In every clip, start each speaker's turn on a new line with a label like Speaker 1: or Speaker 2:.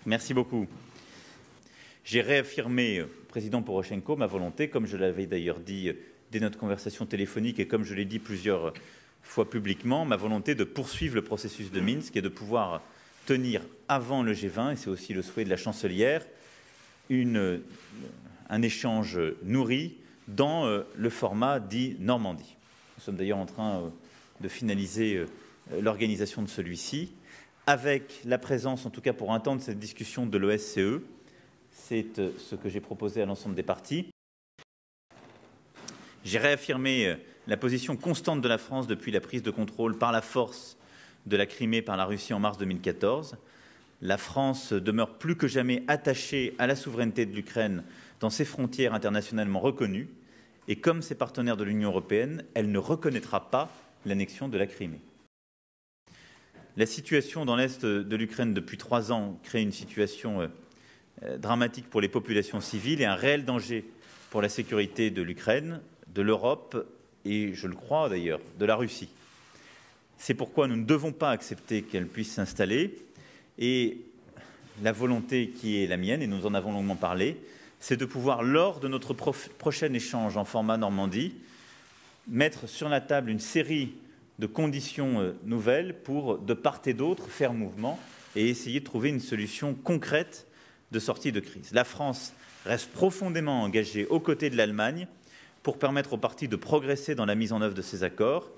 Speaker 1: Merci beaucoup. J'ai réaffirmé, président Porochenko, ma volonté, comme je l'avais d'ailleurs dit dès notre conversation téléphonique et comme je l'ai dit plusieurs fois publiquement, ma volonté de poursuivre le processus de Minsk et de pouvoir tenir avant le G20, et c'est aussi le souhait de la chancelière, un échange nourri dans le format dit Normandie. Nous sommes d'ailleurs en train de finaliser l'organisation de celui-ci, avec la présence, en tout cas pour un temps de cette discussion, de l'OSCE. C'est ce que j'ai proposé à l'ensemble des partis. J'ai réaffirmé la position constante de la France depuis la prise de contrôle par la force de la Crimée par la Russie en mars 2014. La France demeure plus que jamais attachée à la souveraineté de l'Ukraine dans ses frontières internationalement reconnues. Et comme ses partenaires de l'Union européenne, elle ne reconnaîtra pas l'annexion de la Crimée. La situation dans l'Est de l'Ukraine depuis 3 ans crée une situation dramatique pour les populations civiles et un réel danger pour la sécurité de l'Ukraine, de l'Europe et, je le crois d'ailleurs, de la Russie. C'est pourquoi nous ne devons pas accepter qu'elle puisse s'installer. Et la volonté qui est la mienne, et nous en avons longuement parlé, c'est de pouvoir, lors de notre prochain échange en format Normandie, mettre sur la table une série de conditions nouvelles pour, de part et d'autre, faire mouvement et essayer de trouver une solution concrète de sortie de crise. La France reste profondément engagée aux côtés de l'Allemagne pour permettre aux partis de progresser dans la mise en œuvre de ces accords.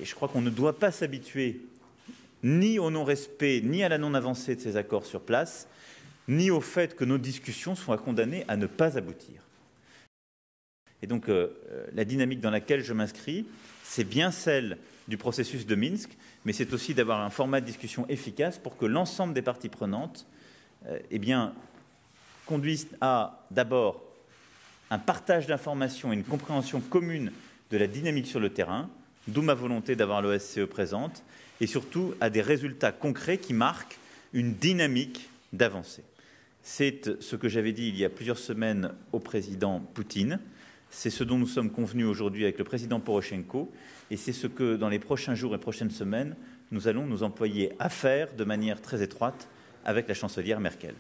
Speaker 1: Et je crois qu'on ne doit pas s'habituer ni au non-respect, ni à la non-avancée de ces accords sur place, ni au fait que nos discussions soient condamnées à ne pas aboutir. Et donc, la dynamique dans laquelle je m'inscris, c'est bien celle du processus de Minsk, mais c'est aussi d'avoir un format de discussion efficace pour que l'ensemble des parties prenantes conduisent à, d'abord, un partage d'informations et une compréhension commune de la dynamique sur le terrain, d'où ma volonté d'avoir l'OSCE présente, et surtout à des résultats concrets qui marquent une dynamique d'avancée. C'est ce que j'avais dit il y a plusieurs semaines au président Poutine, c'est ce dont nous sommes convenus aujourd'hui avec le président Porochenko, et c'est ce que, dans les prochains jours et prochaines semaines, nous allons nous employer à faire de manière très étroite avec la chancelière Merkel.